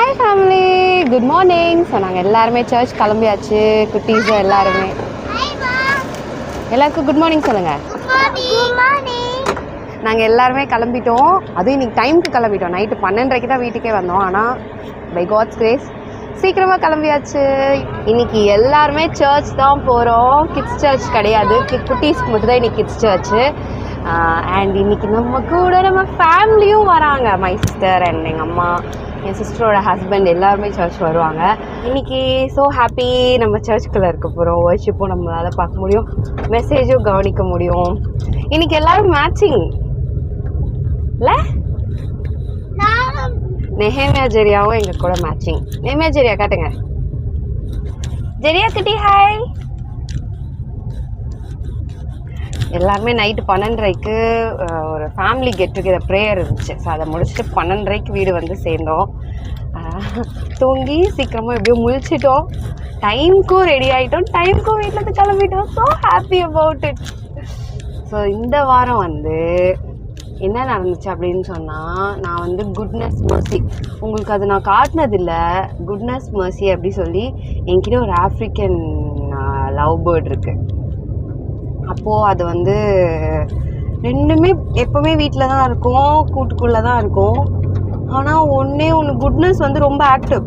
Hi family, good morning. So நாங்கள் எல்லாருமே search கிளம்பியாச்சு. குட்டீஸ் எல்லாருக்கும் குட் மார்னிங் சொல்லுங்கள். நாங்கள் எல்லாருமே கிளம்பிட்டோம். அதுவும் இன்றைக்கி டைமுக்கு கிளம்பிட்டோம். நைட்டு 12:30 தான் வீட்டுக்கே வந்தோம். ஆனால் பை காட்ஸ் கிரேஸ் சீக்கிரமாக கிளம்பியாச்சு. இன்றைக்கி எல்லாருமே சர்ச் தான் போகிறோம். கிட்ஸ் சர்ச் கிடையாது, குட்டீஸ்க்கு மட்டும் தான் இன்றைக்கி கிட்ஸ் சர்ச்சு. அண்ட் இன்றைக்கி நம்ம கூட நம்ம ஃபேமிலியும் வராங்க. மை சிஸ்டர் அண்ட் எங்கள் அம்மா, என் சிஸ்டரோட ஹஸ்பண்ட் எல்லாருமே சர்ச் வருவாங்க. இன்றைக்கி ஸோ ஹாப்பி. நம்ம சர்ச்சுக்குள்ளே இருக்க போகிறோம். வர்ஷிப்பும் நம்மளால் பார்க்க முடியும், மெசேஜும் கவனிக்க முடியும். இன்றைக்கி எல்லோரும் மேட்சிங் இல்லை? நெஹேமியா ஜெரியாவும் எங்கள் கூட மேட்சிங். நெஹேமியா ஜெரியா காட்டுங்க. ஜெரியா குட்டி ஹாய். எல்லாருமே நைட்டு 12:30 ஒரு ஃபேமிலி கெட் டுகெதர் ப்ரேயர் இருந்துச்சு. ஸோ அதை முடிச்சுட்டு 12:30 வீடு வந்து சேர்ந்தோம். தூங்கி சீக்கிரமாக எப்படியோ முழிச்சிட்டோம். டைமுக்கும் ரெடி ஆகிட்டோம், டைமுக்கும் வீட்டில் கிளம்பிட்டோம். So happy about it. So இந்த வாரம் வந்து என்ன நடந்துச்சு அப்படின்னு சொன்னால், நான் வந்து குட்னஸ் மர்சி, உங்களுக்கு அது நான் காட்டினதில்லை. குட்னஸ் மர்சி அப்படி சொல்லி என்கிட்ட ஒரு ஆஃப்ரிக்கன் லவ் பேர்ட் இருக்குது. அப்போது அது வந்து ரெண்டுமே எப்போவுமே வீட்டில் தான் இருக்கும், கூட்டுக்குள்ளே தான் இருக்கும். ஆனால் ஒன்று குட்னஸ் வந்து ரொம்ப ஆக்டிவ்.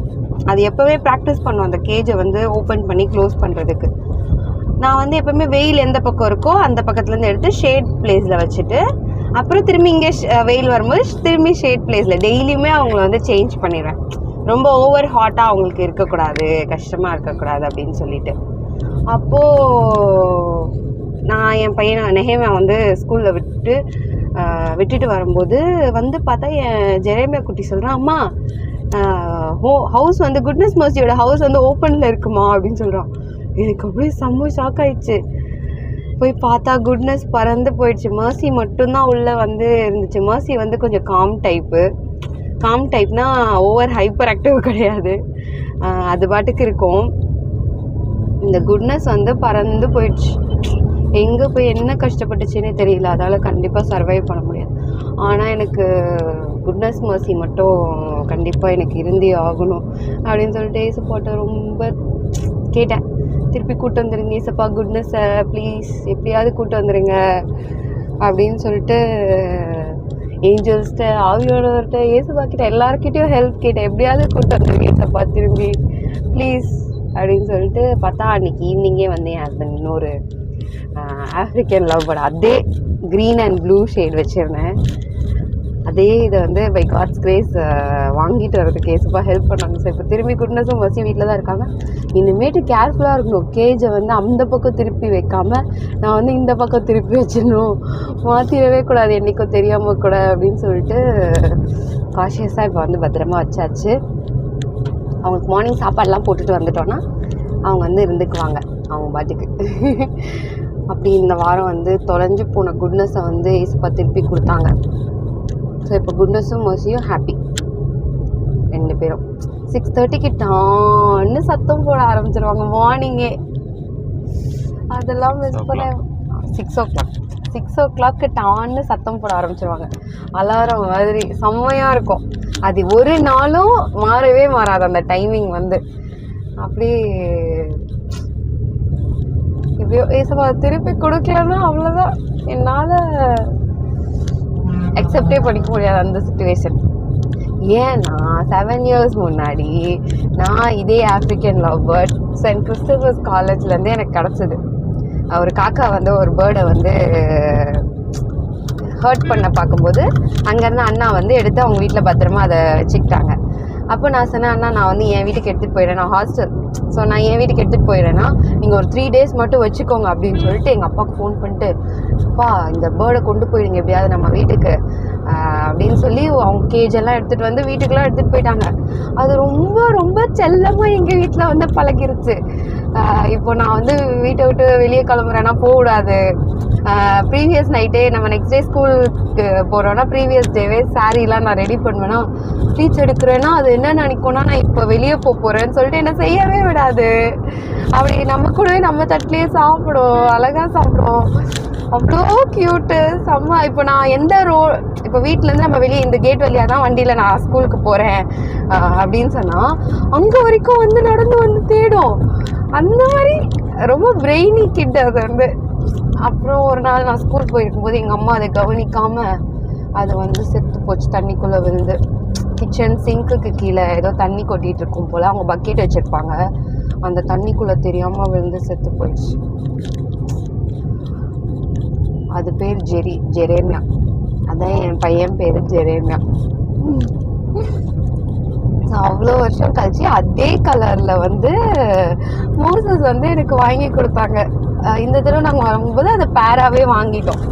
அது எப்போவுமே ப்ராக்டிஸ் பண்ணும் அந்த கேஜை வந்து ஓப்பன் பண்ணி க்ளோஸ் பண்ணுறதுக்கு. நான் வந்து எப்போவுமே வெயில் எந்த பக்கம் இருக்கோ அந்த பக்கத்துலேருந்து எடுத்து ஷேட் பிளேஸில் வச்சுட்டு, அப்புறம் திரும்பி இங்கே வெயில் வரும்போது திரும்பி ஷேட் பிளேஸில் டெய்லியுமே அவங்கள வந்து சேஞ்ச் பண்ணிடுவேன். ரொம்ப ஓவர் ஹாட்டாக அவங்களுக்கு இருக்கக்கூடாது, கஷ்டமாக இருக்கக்கூடாது அப்படின்னு சொல்லிட்டு. அப்போது நான் என் பையனை நெஹேமியா வந்து ஸ்கூலில் விட்டுட்டு வரும்போது வந்து பார்த்தா என் ஜெரேமியா குட்டி சொல்கிறான், அம்மா ஹவுஸ் வந்து குட்னஸ் மர்சியோட ஹவுஸ் வந்து ஓப்பனில் இருக்குமா அப்படின்னு சொல்கிறான். எனக்கு அப்படியே செம்ம ஷாக் ஆயிடுச்சு. போய் பார்த்தா குட்னஸ் பறந்து போயிடுச்சு. மர்சி மட்டும்தான் உள்ளே வந்து இருந்துச்சு. மர்சி வந்து கொஞ்சம் காம் டைப்னா ஓவர் ஹைப்பர் ஆக்டிவ் கிடையாது, அது பாட்டுக்கு இருக்கும். இந்த குட்னஸ் வந்து பறந்து போயிடுச்சு. எங்கே போய் என்ன கஷ்டப்பட்டுச்சுன்னே தெரியல. அதால் கண்டிப்பாக சர்வைவ் பண்ண முடியாது. ஆனால் எனக்கு குட்னஸ் மர்சி மட்டும் கண்டிப்பாக எனக்கு இருந்தே ஆகணும் அப்படின்னு சொல்லிட்டு ஏசப்பாட்ட ரொம்ப கேட்டேன். திருப்பி கூட்டு வந்துருங்க ஏசப்பா, குட்னஸை ப்ளீஸ் எப்படியாவது கூட்டு வந்துடுங்க அப்படின்னு சொல்லிட்டு ஏஞ்சல்ஸ்கிட்ட, ஆவியோடவர்கிட்ட, ஏசப்பா கிட்ட எல்லாருக்கிட்டையும் ஹெல்ப் கேட்டேன். எப்படியாவது கூட்டு வந்துருங்க ஏசப்பா திரும்பி ப்ளீஸ் அப்படின்னு சொல்லிட்டு பார்த்தா அன்றைக்கி ஈவினிங்கே வந்து என் ஹஸ்பண்ட் இன்னொரு ஆஃப்ரிக்கன் லவ் பேர்ட், அதே க்ரீன் அண்ட் ப்ளூ ஷேட் வச்சுருந்தேன். அதே இதை வந்து பை காட்ஸ் கிரேஸ் வாங்கிட்டு வரதுக்கு ஏசப்பா ஹெல்ப் பண்ணாங்க. ஸோ இப்போ திரும்பி குட்னஸும் மர்சி வீட்டில் தான் இருக்காங்க. இனிமேட்டு கேர்ஃபுல்லாக இருக்கணும். கேஜை வந்து அந்த பக்கம் திருப்பி வைக்காமல் நான் வந்து இந்த பக்கம் திருப்பி வச்சிடணும், மாற்றிடவே கூடாது என்றைக்கும் தெரியாமல் கூட அப்படின்னு சொல்லிட்டு காஷியஸாக இப்போ வந்து பத்திரமா வச்சாச்சு. அவங்களுக்கு மார்னிங் சாப்பாடெலாம் போட்டுட்டு வந்துட்டோன்னா அவங்க வந்து இருந்துக்குவாங்க அவங்க பாட்டுக்கு. அப்படி இந்த வாரம் வந்து தொலைஞ்சு போன குட்னஸை வந்து ஏசப்பா திருப்பி கொடுத்தாங்க. ஸோ இப்போ குட்னஸும் மர்சியும் ஹாப்பி. ரெண்டு பேரும் 6:30 டான்னு சத்தம் போட ஆரம்பிச்சிருவாங்க மார்னிங்கே. அதெல்லாம் மிஸ் பண்ண 6 o'clock டான்னு சத்தம் போட ஆரம்பிச்சிருவாங்க. அலாரம் மாதிரி செம்மையாக இருக்கும். அது ஒரு நாளும் மாறவே மாறாது அந்த டைமிங் வந்து. அப்படியே எப்படியோ ஏசப்பா திருப்பி கொடுக்கலன்னா அவ்வளோதான், என்னால் அக்செப்டே பண்ணிக்க முடியாது அந்த சிச்சுவேஷன். ஏன்னா 7 years முன்னாடி நான் இதே ஆஃப்ரிக்கன் லவ் பேர்ட் சென்ட் கிறிஸ்டோபர்ஸ் காலேஜ்லேருந்து எனக்கு கிடச்சிது. ஒரு காக்கா வந்து ஒரு பேர்டை வந்து ஹர்ட் பண்ண பார்க்கும்போது அங்கேருந்து அண்ணா வந்து எடுத்து அவங்க வீட்டில் பத்திரமா அதை வச்சுக்கிட்டாங்க. அப்போ நான் சொன்னேன், அண்ணா நான் வந்து என் வீட்டுக்கு எடுத்துகிட்டு போயிடுறேன், நான் ஹாஸ்டல், ஸோ நான் என் வீட்டுக்கு எடுத்துகிட்டு போயிடுறேன்னா நீங்கள் ஒரு 3 days மட்டும் வச்சுக்கோங்க அப்படின்னு சொல்லிட்டு எங்கள் அப்பாவுக்கு ஃபோன் பண்ணிட்டு, அப்பா இந்த பேர்டை கொண்டு போயிடுங்க எப்படியாவது நம்ம வீட்டுக்கு அப்படின்னு சொல்லி அவங்க கேஜெல்லாம் எடுத்துகிட்டு வந்து வீட்டுக்கெல்லாம் எடுத்துகிட்டு போயிட்டாங்க. அது ரொம்ப ரொம்ப செல்லமாக எங்கள் வீட்டில் வந்து பழகிருச்சு. இப்போ நான் வந்து வீட்டை விட்டு வெளியே கிளம்புறேன்னா போகக்கூடாது. ப்ரீவியஸ் நைட்டே நம்ம நெக்ஸ்ட் டே ஸ்கூலுக்கு போகிறோன்னா ப்ரீவியஸ் டேவே சாரீலாம் நான் ரெடி பண்ணுவேன்னா, ப்ளீச் எடுக்கிறேன்னா அது என்ன நினைக்கும்னா நான் இப்போ வெளியே போகிறேன்னு சொல்லிட்டு என்னை செய்யவே விடாது. அப்படி நம்ம கூடவே நம்ம தட்டிலேயே சாப்பிடும், அழகாக சாப்பிடும். அவ்வளோ க்யூட்டு செம்ம. இப்போ நான் எந்த இப்போ வீட்டிலேருந்து நம்ம வெளியே இந்த கேட் வழியாக தான் வண்டியில் நான் ஸ்கூலுக்கு போகிறேன் அப்படின்னு சொன்னால் அங்கே வரைக்கும் வந்து நடந்து வந்து தேடும். அந்த மாதிரி ரொம்ப பிரெய்னி கிட் அது வந்து. அப்புறம் ஒரு நாள் நான் ஸ்கூல் போயிருக்கும்போது எங்கள் அம்மா அதை கவனிக்காமல் அது வந்து செத்து போச்சு தண்ணிக்குள்ளே விழுந்து. கிச்சன் சிங்க்குக்கு கீழே ஏதோ தண்ணி கொட்டிகிட்டு இருக்கும் போல், அவங்க பக்கெட் வச்சுருப்பாங்க, அந்த தண்ணிக்குள்ளே தெரியாமல் விழுந்து செத்து போயிடுச்சு. அது பேர் ஜெரேமியா. அதான் என் பையன் பேர் ஜெரேமியா. அவ்வளோ வருஷம் கழிச்சு அதே கலரில் வந்து மோசஸ் வந்து எனக்கு வாங்கி கொடுத்தாங்க. இந்த தடவை நாங்கள் வரும்போது அதை பேராகவே வாங்கிட்டோம்.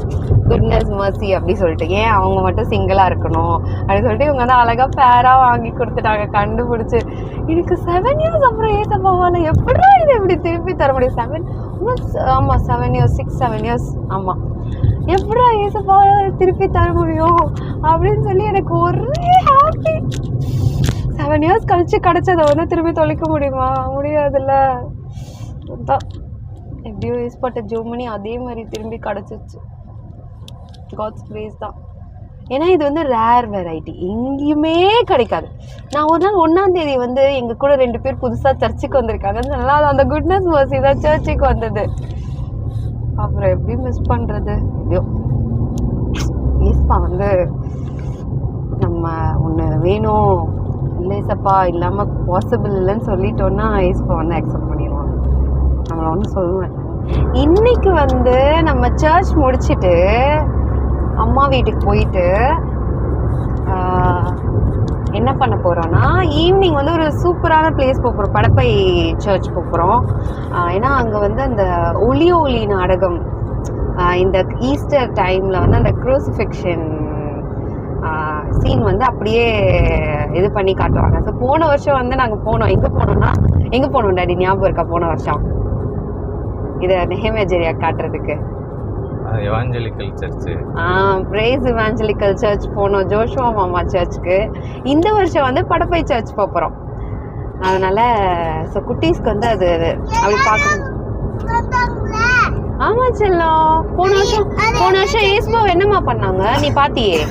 குட்னஸ் மர்சி அப்படி சொல்லிட்டு, ஏன் அவங்க மட்டும் சிங்கிளாக இருக்கணும் அப்படின்னு சொல்லிட்டு இவங்க வந்து அழகாக பேராக வாங்கி கொடுத்துட்டாங்க கண்டுபிடிச்சி. எனக்கு 7 years அப்புறம் ஏசப்பாவால் எப்படி இதை இப்படி திருப்பி தர முடியும்? 7 years 6-7 years ஆமாம், எப்படா ஏசப்பாவால் திருப்பி தர முடியும் அப்படின்னு சொல்லி எனக்கு ஒரே ஹாப்பி. 7 years கழிச்சு கிடச்சதை வந்து திருப்பி தொலைக்க முடியுமா? முடியாதுல்ல. அதுதான் எப்படியோ ஏசப்பாட்ட ஜோம் பண்ணி அதே மாதிரி திரும்பி கிடச்சிச்சு. காட்ஸ் கிரேஸ் தான். ஏன்னா இது வந்து ரேர் வெரைட்டி, எங்கேயுமே கிடைக்காது. நான் ஒரு நாள் 1ஆம் தேதி வந்து எங்கள் கூட 2 பேர் புதுசாக சர்ச்சுக்கு வந்திருக்காங்க. நல்லா அந்த குட்னஸ் மர்சி தான் சர்ச்சுக்கு வந்தது. அப்புறம் எப்படி மிஸ் பண்ணுறது? ஐயோ, ஏசப்பா வந்து நம்ம ஒன்று வேணும் இல்லை ஏசப்பா இல்லாமல் பாசிபிள் இல்லைன்னு சொல்லிட்டோன்னா ஏசப்பா வந்து அக்செப்ட் பண்ணிடுவாங்க. நம்மளை ஒன்று சொல்லுவேன். இன்னைக்கு வந்து நம்ம சர்ச் முடிச்சுட்டு அம்மா வீட்டுக்கு போயிட்டு என்ன பண்ண போகிறோன்னா, ஈவினிங் வந்து ஒரு சூப்பரான பிளேஸ் போகிறோம். படப்பை சர்ச் போகிறோம். ஏன்னா அங்கே வந்து அந்த ஒளி நாடகம், இந்த ஈஸ்டர் டைமில் வந்து அந்த க்ரூசிஃபிக்ஷன் சீன் வந்து அப்படியே இது பண்ணி காட்டுவாங்க. ஸோ போன வருஷம் வந்து நாங்கள் போனோம். எங்கே போனோம் டாடி ஞாபகம் இருக்கா? போன வருஷம் இதை நெஹெமியா காட்டுறதுக்கு evangelical church, praise evangelical church போனோம், ஜோஷுவா மாமா சர்ச்சுக்கு. இந்த வருஷம் வந்து படப்பை சர்ச் போகிறோம். அதனால ஸோ குட்டீஸ்க்கு வந்து அது அப்படி பார்க்கணும். ஆமா செல்லம், போன வருஷம் ஏஸ்போ என்னம்மா பண்ணாங்க நீ பாத்தியே?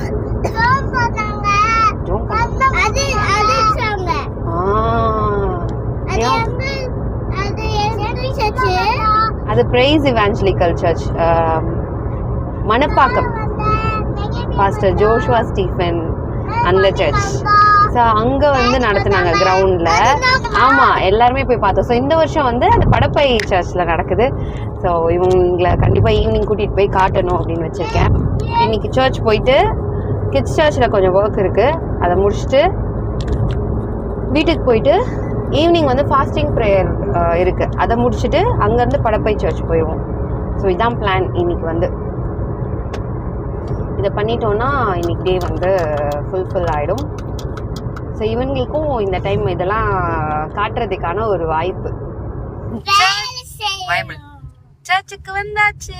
அது praise evangelical church, Manapakkam, pastor Joshua Stephen அந்த சர்ச். ஸோ அங்கே வந்து நடத்துனாங்க கிரவுண்டில். ஆமாம், எல்லாருமே போய் பார்த்தோம். ஸோ இந்த வருஷம் வந்து அந்த படப்பை சர்ச்சில் நடக்குது. ஸோ இவங்களை கண்டிப்பாக ஈவினிங் கூட்டிகிட்டு போய் காட்டணும் அப்படின்னு வச்சுருக்கேன். இன்னைக்கு சர்ச் போயிட்டு கிட்ஸ் சர்ச்சில் கொஞ்சம் ஒர்க் இருக்குது, அதை முடிச்சுட்டு வீட்டுக்கு போயிட்டு ஈவினிங் வந்து ஃபாஸ்டிங் ப்ரேயர் இருக்குது, அதை முடிச்சுட்டு அங்கேருந்து படப்பை சர்ச் போயிடுவோம். ஸோ இதான் பிளான். இன்னைக்கு வந்து இதை பண்ணிட்டோன்னா இன்னைக்கு டே வந்து ஃபுல்ஃபில் ஆகிடும். ஸோ இவங்களுக்கும் இந்த டைம் இதெல்லாம் காட்டுறதுக்கான ஒரு வாய்ப்பு. சர்ச்சுக்கு வந்தாச்சு.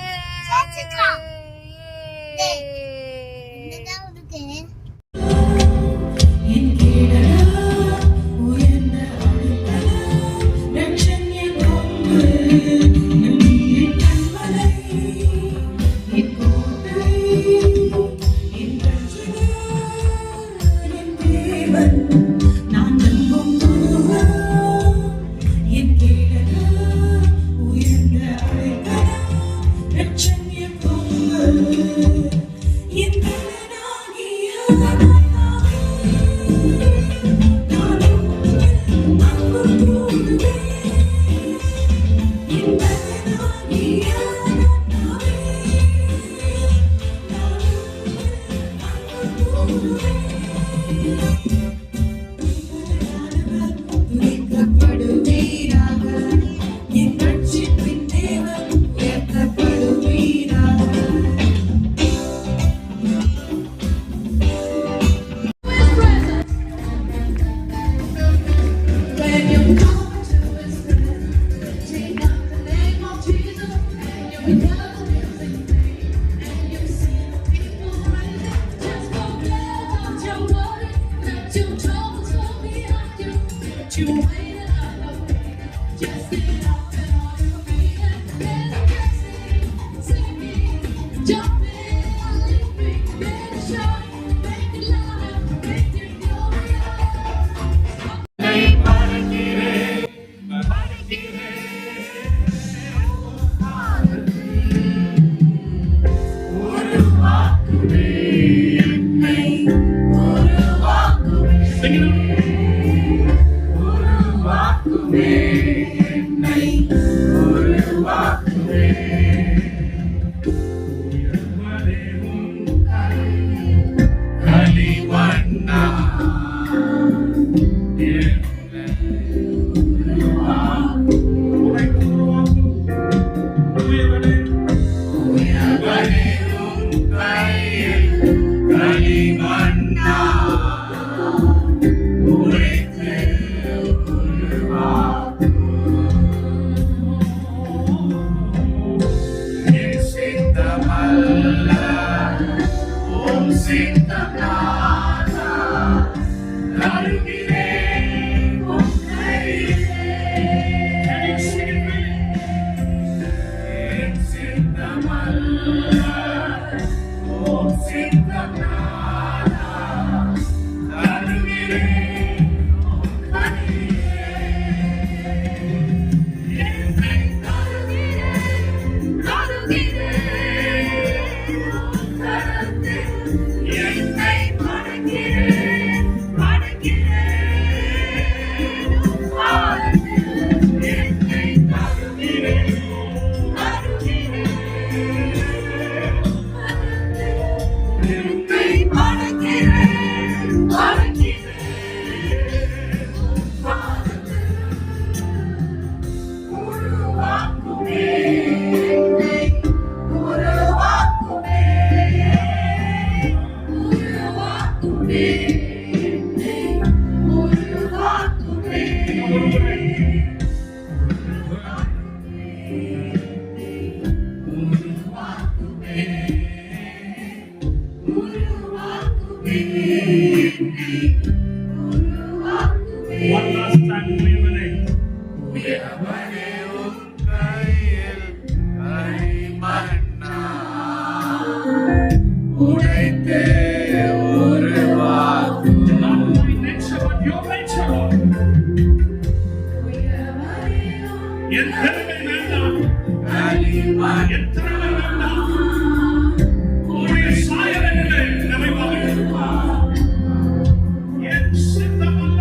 One last time, உயர்வனே. Not my nature, but your nature, Lord. என் பெருமை வேண்டாம், என் திறமை வேண்டாம். உம்முடைய சாயல் என்னிலே நிறைவாக இருக்கும். என் சித்தமல்ல,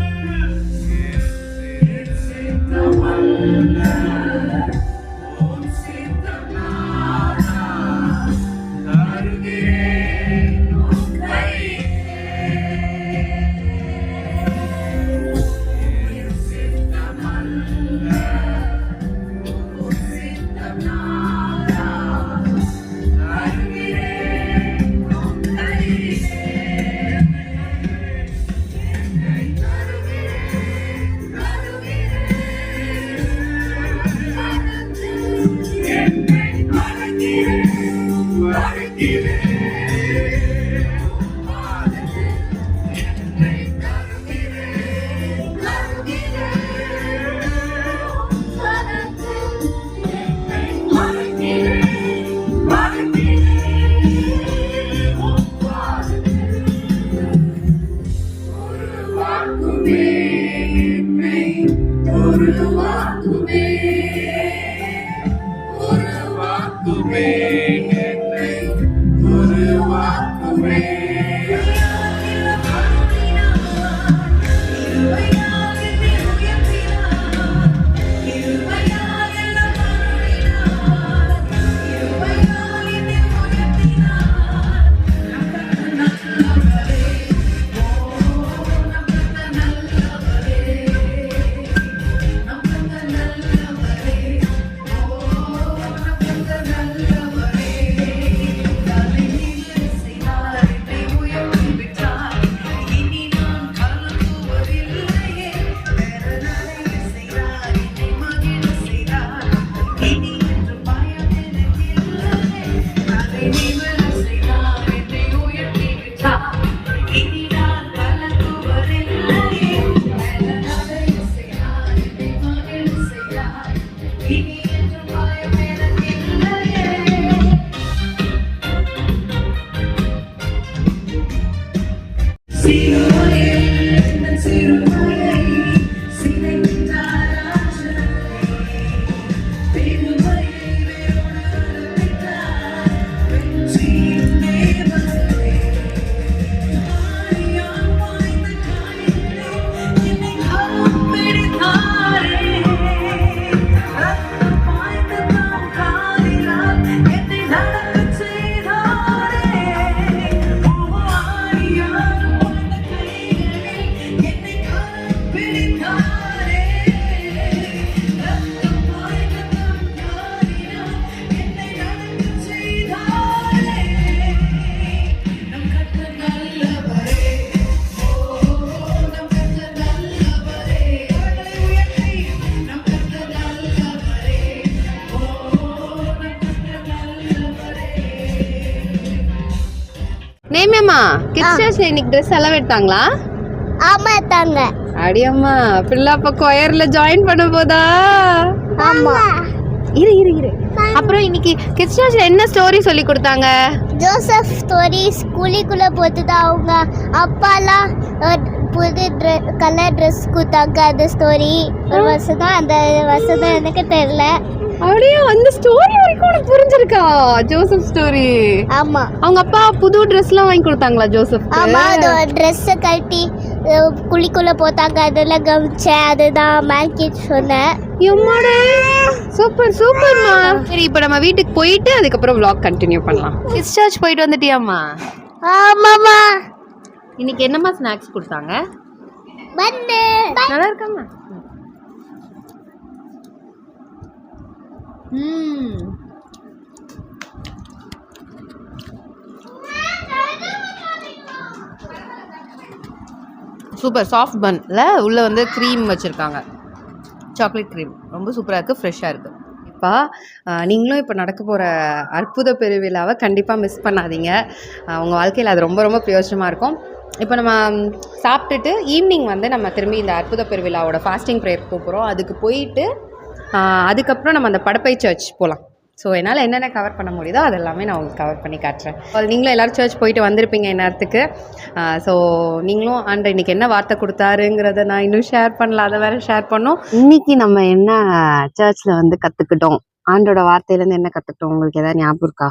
நேமேம்மா கிட்ஸ் இன்னைக்கு ட்ரெஸ் எல்லாம் எடுத்தாங்களா? ஆமா தாங்க. அடியம்மா பிள்ளை அப்ப கொயர்ல ஜாயின் பண்ண போதா? ஆமா. இரு இரு இரு. அப்புறம் இன்னைக்கு கிட்ஸ் சர்ச்ல என்ன ஸ்டோரி சொல்லி கொடுத்தாங்க? Joseph story. ஸ்கூலுக்குள்ள போட்டுட்டு அவங்க அப்பாலாம் புது கலர் ட்ரெஸ் கொடுத்தாங்க. அந்த ஸ்டோரி ஒரு வருஷம் அந்த வருஷம் எனக்கு தெரியல. அப்படியே அந்த ஸ்டோரி வரைக்கும் உனக்கு புரிஞ்சிருக்கா? Joseph story. ஆமா. அவங்க அப்பா புது ட்ரெஸ்லாம் வாங்கி கொடுத்தாங்களா ஜோசப்? ஆமா. அந்த ட்ரெஸ்ஸை கட்டி குழிக்குள்ள போட்டாங்க. அதெல்லாம் கவனிச்சேன். அதுதான் மேல்கிட் சொன்னேன். எம்மாடே சூப்பர் சூப்பர்மா. சரி இப்போ நம்ம வீட்டுக்கு போயிட்டு அதுக்கப்புறம் vlog கண்டினியூ பண்ணலாம். கிட்ஸ் சர்ச் போயிட்டு வந்துட்டியாம்மா? ஆமாமா. இன்னைக்கு என்னம்மா ஸ்நாக்ஸ் கொடுத்தாங்க? பன்னு. நல்லா இருக்காமா? சூப்பர் சாஃப்ட் பன்ல உள்ள வந்து க்ரீம் வச்சுருக்காங்க, சாக்லேட் க்ரீம். ரொம்ப சூப்பராக இருக்குது, ஃப்ரெஷ்ஷாக இருக்குது. இப்போ நீங்களும் இப்போ நடக்க போகிற அற்புத பெருவிழாவை கண்டிப்பாக மிஸ் பண்ணாதீங்க. உங்கள் வாழ்க்கையில் அது ரொம்ப ரொம்ப பிரயோஜனமாக இருக்கும். இப்போ நம்ம சாப்பிட்டுட்டு ஈவினிங் வந்து நம்ம திரும்பி இந்த அற்புத பெருவிழாவோட ஃபாஸ்டிங் ப்ரேயர் போகிறோம். அதுக்கு போயிட்டு அதுக்கப்புறம் நம்ம அந்த படப்பை சர்ச் போகலாம். ஸோ என்னால் என்னென்ன கவர் பண்ண முடியுதோ அதெல்லாமே நான் உங்களுக்கு கவர் பண்ணி காட்டுறேன். நீங்களும் எல்லோரும் சர்ச் போயிட்டு வந்திருப்பீங்க இந்நேரத்துக்கு. ஸோ நீங்களும் ஆண்டவர் இன்றைக்கி என்ன வார்த்தை கொடுத்தாருங்கிறத நான் இன்னும் ஷேர் பண்ணல, அதை வேறு ஷேர் பண்ணோம். இன்றைக்கி நம்ம என்ன சர்ச்சில் வந்து கற்றுக்கிட்டோம், ஆண்டோட வார்த்தையிலேருந்து என்ன கற்றுக்கிட்டோம், உங்களுக்கு எதாவது ஞாபகம் இருக்கா?